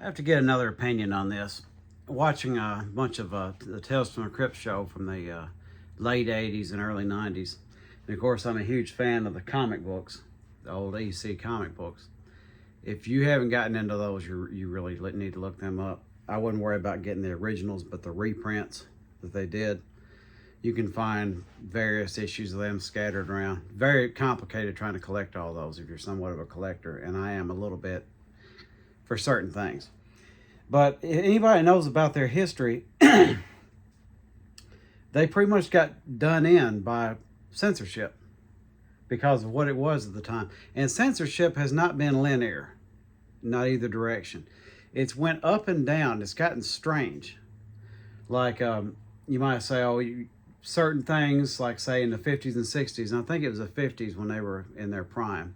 I have to get another opinion on this. Watching a bunch of the Tales from the Crypt show from the late 80s and early 90s. And of course, I'm a huge fan of the comic books, the old EC comic books. If you haven't gotten into those, you really need to look them up. I wouldn't worry about getting the originals, but the reprints that they did, you can find various issues of them scattered around. Very complicated trying to collect all those if you're somewhat of a collector, and I am a little bit for certain things. But if anybody knows about their history, they pretty much got done in by censorship because of what it was at the time. And censorship has not been linear, not either direction. It's went up and down. It's gotten strange. Like you might say, oh, certain things, like say in the 50s and 60s, and I think it was the 50s when they were in their prime.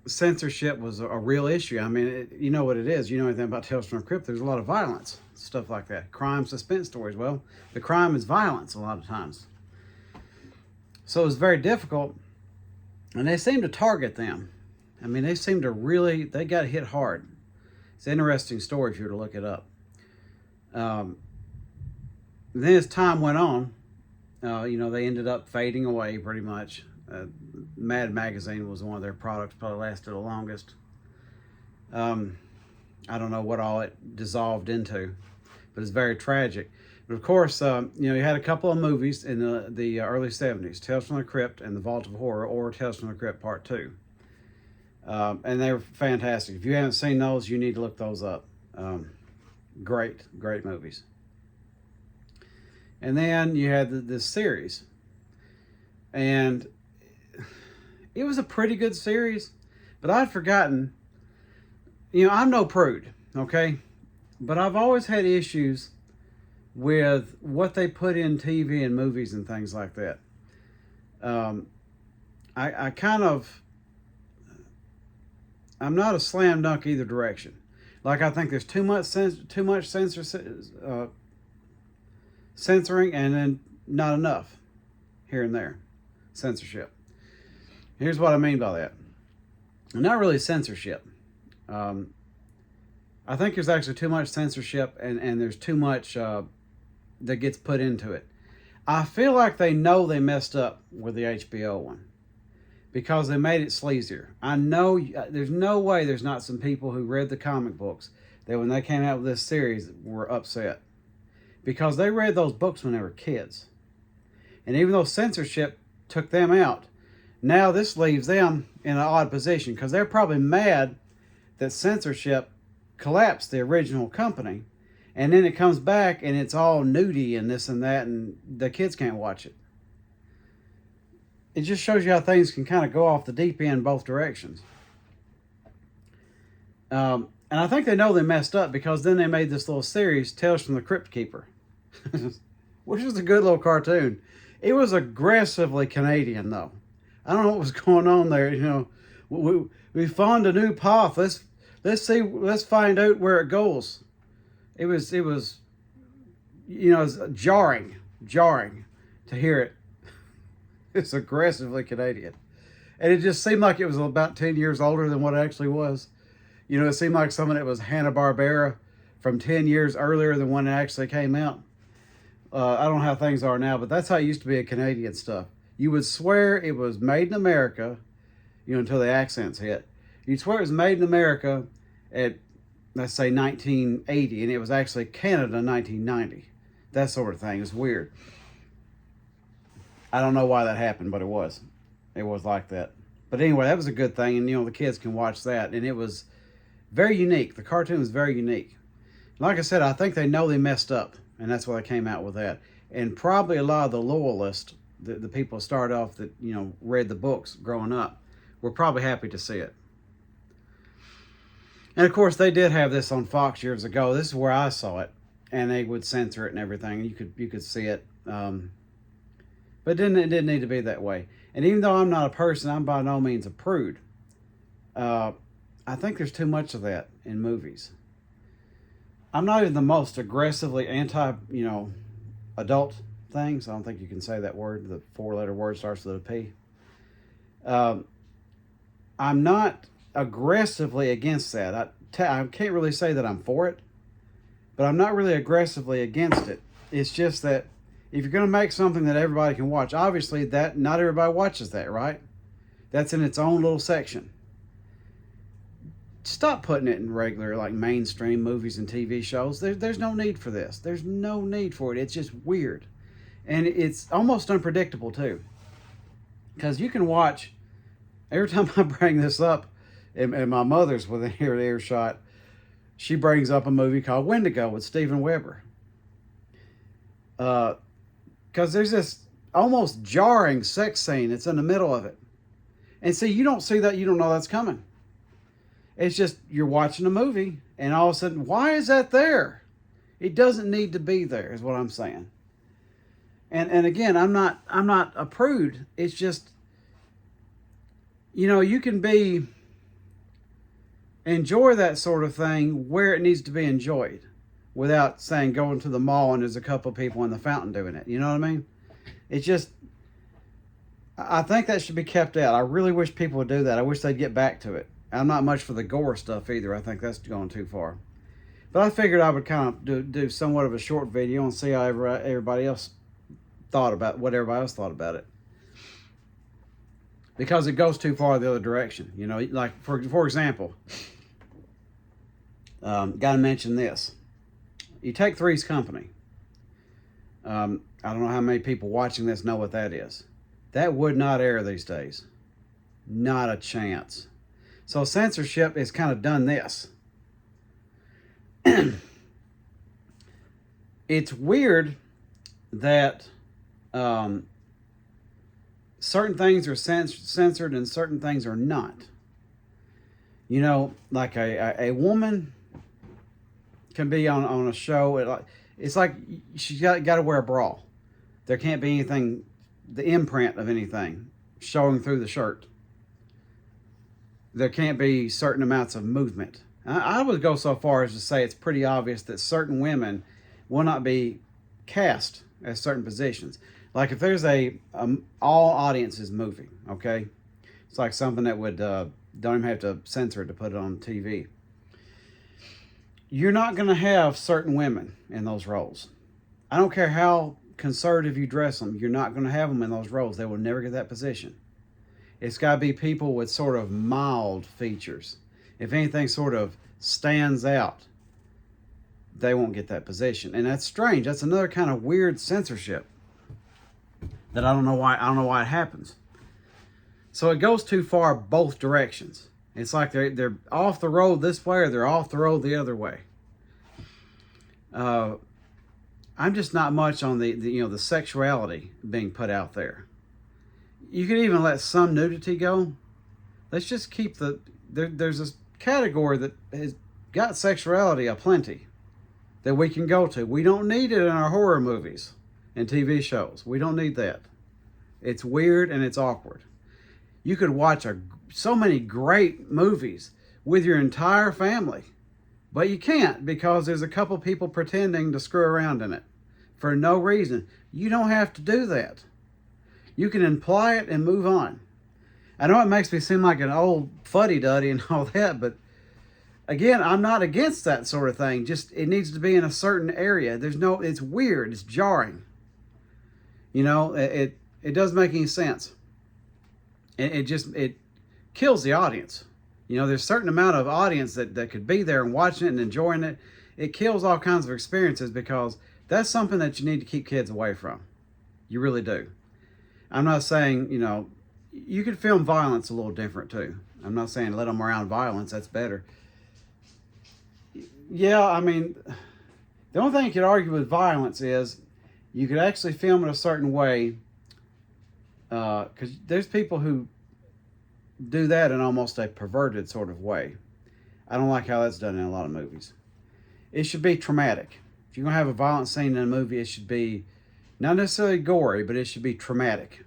Censorship was a real issue. I mean, you know what it is. You know anything about Tales from the Crypt, there's a lot of violence, stuff like that. Crime, suspense stories. Well, the crime is violence a lot of times. So it was very difficult, and they seemed to target them. I mean, they seemed to really, they got hit hard. It's an interesting story if you were to look it up. Then as time went on, they ended up fading away pretty much. Mad Magazine was one of their products, probably lasted the longest. I don't know what all it dissolved into, but it's very tragic. But of course, you had a couple of movies in the early 70s, Tales from the Crypt and The Vault of Horror, or Tales from the Crypt Part 2. And they were fantastic. If you haven't seen those, you need to look those up. Great movies. And then you had this series. And it was a pretty good series, but I'd forgotten, I'm no prude, okay? But I've always had issues with what they put in TV and movies and things like that. I'm not a slam dunk either direction. Like, I think there's too much censoring and then not enough here and there. Censorship. Here's what I mean by that. Not really censorship. I think there's actually too much censorship and there's too much that gets put into it. I feel like they know they messed up with the HBO one because they made it sleazier. I know there's no way there's not some people who read the comic books that when they came out with this series were upset because they read those books when they were kids. And even though censorship took them out, now this leaves them in an odd position because they're probably mad that censorship collapsed the original company, and then it comes back and it's all nudie and this and that, and the kids can't watch it. It just shows you how things can kind of go off the deep end both directions. And I think they know they messed up because then they made this little series, Tales from the Crypt Keeper, which is a good little cartoon. It was aggressively Canadian, though. I don't know what was going on there. We found a new path. Let's find out where it goes. It was jarring to hear it. It's aggressively Canadian, and it just seemed like it was about 10 years older than what it actually was. It seemed like something that was Hanna-Barbera from 10 years earlier than when it actually came out. I don't know how things are now, but that's how it used to be a Canadian stuff. You would swear it was made in America, until the accents hit. You'd swear it was made in America at, let's say, 1980, and it was actually Canada 1990. That sort of thing. It's weird. I don't know why that happened, but it was. It was like that. But anyway, that was a good thing, and, the kids can watch that, and it was very unique. The cartoon was very unique. Like I said, I think they know they messed up, and that's why they came out with that. And probably a lot of the loyalists, the people start off that, read the books growing up, were probably happy to see it. And of course, they did have this on Fox years ago. This is where I saw it, and they would censor it and everything. You could see it, but it didn't need to be that way. And even though I'm not a person, I'm by no means a prude. I think there's too much of that in movies. I'm not even the most aggressively adult things. I don't think you can say that word. The 4-letter word starts with a P. I'm not aggressively against that. I can't really say that I'm for it, but I'm not really aggressively against it. It's just that if you're going to make something that everybody can watch, obviously that not everybody watches that, right? That's in its own little section. Stop putting it in regular, like mainstream movies and TV shows. There's no need for this. There's no need for it. It's just weird. And it's almost unpredictable, too. Because you can watch, every time I bring this up, and my mother's within earshot, she brings up a movie called Wendigo with Steven Weber. Because there's this almost jarring sex scene that's in the middle of it. And see, you don't see that, you don't know that's coming. It's just, you're watching a movie, and all of a sudden, why is that there? It doesn't need to be there, is what I'm saying. And again, I'm not a prude. It's just, you can enjoy that sort of thing where it needs to be enjoyed, without saying going to the mall and there's a couple people in the fountain doing it. You know what I mean? It's just, I think that should be kept out. I really wish people would do that. I wish they'd get back to it. I'm not much for the gore stuff either. I think that's going too far. But I figured I would kind of do somewhat of a short video and see how everybody else thought about it. Because it goes too far the other direction. Like, for example, got to mention this. You take Three's Company. I don't know how many people watching this know what that is. That would not air these days. Not a chance. So censorship has kind of done this. It's weird that certain things are censored and certain things are not. Like a woman can be on a show. It's like she's got to wear a bra. There can't be anything, the imprint of anything showing through the shirt. There can't be certain amounts of movement. I would go so far as to say it's pretty obvious that certain women will not be cast as certain positions. Like if there's all audiences movie, okay? It's like something that would, don't even have to censor it to put it on TV. You're not going to have certain women in those roles. I don't care how conservative you dress them, you're not going to have them in those roles. They will never get that position. It's got to be people with sort of mild features. If anything sort of stands out, they won't get that position. And that's strange. That's another kind of weird censorship that I don't know why it happens. So it goes too far both directions. It's like they're off the road this way or they're off the road the other way. I'm just not much on the sexuality being put out there. You can even let some nudity go. Let's just keep there's this category that has got sexuality aplenty that we can go to. We don't need it in our horror movies and TV shows. We don't need that. It's weird and it's awkward. You could watch so many great movies with your entire family, but you can't because there's a couple people pretending to screw around in it for no reason. You don't have to do that. You can imply it and move on. I know it makes me seem like an old fuddy-duddy and all that, but again, I'm not against that sort of thing. Just, it needs to be in a certain area. It's weird. It's jarring. It doesn't make any sense. It kills the audience. There's a certain amount of audience that could be there and watching it and enjoying it. It kills all kinds of experiences because that's something that you need to keep kids away from. You really do. I'm not saying, you could film violence a little different too. I'm not saying let them around violence. That's better. Yeah, I mean, the only thing you could argue with violence is you could actually film it a certain way. Because there's people who do that in almost a perverted sort of way. I don't like how that's done in a lot of movies. It should be traumatic. If you're going to have a violent scene in a movie, it should be not necessarily gory, but it should be traumatic.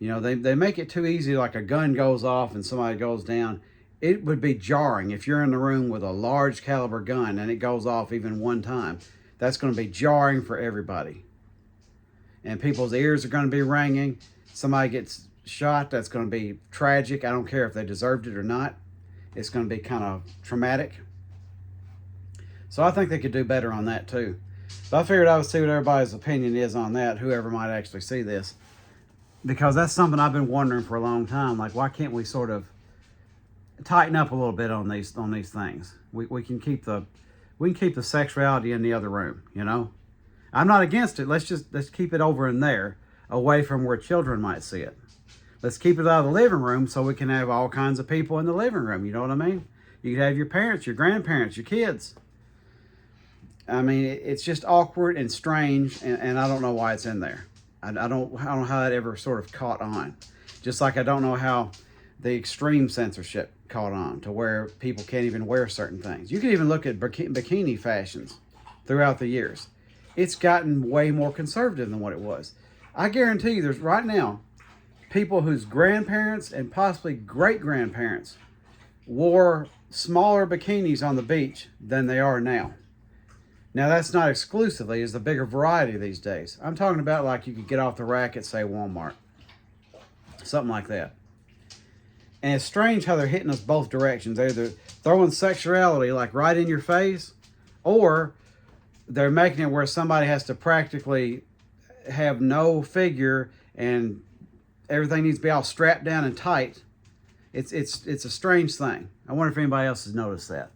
They make it too easy, like a gun goes off and somebody goes down. It would be jarring if you're in the room with a large caliber gun and it goes off even one time. That's going to be jarring for everybody. And people's ears are going to be ringing. Somebody gets shot, that's going to be tragic. I don't care if they deserved it or not. it's going to be kind of traumatic. So I think they could do better on that too. So I figured I would see what everybody's opinion is on that, whoever might actually see this. Because that's something I've been wondering for a long time. Like, why can't we sort of tighten up a little bit on these things? We can keep the sexuality in the other room, you know? I'm not against it. Let's keep it over in there, away from where children might see it. Let's keep it out of the living room so we can have all kinds of people in the living room, you know what I mean? You can have your parents, your grandparents, your kids. I mean, it's just awkward and strange, and I don't know why it's in there. I don't know how that ever sort of caught on. Just like I don't know how the extreme censorship caught on to where people can't even wear certain things. You can even look at bikini fashions throughout the years. It's gotten way more conservative than what it was. I guarantee you there's right now people whose grandparents and possibly great-grandparents wore smaller bikinis on the beach than they are now. Now, that's not exclusively, it's a bigger variety these days. I'm talking about like you could get off the rack at, say, Walmart. Something like that. And it's strange how they're hitting us both directions. They're either throwing sexuality like right in your face, or they're making it where somebody has to practically have no figure and everything needs to be all strapped down and tight. It's a strange thing. I wonder if anybody else has noticed that.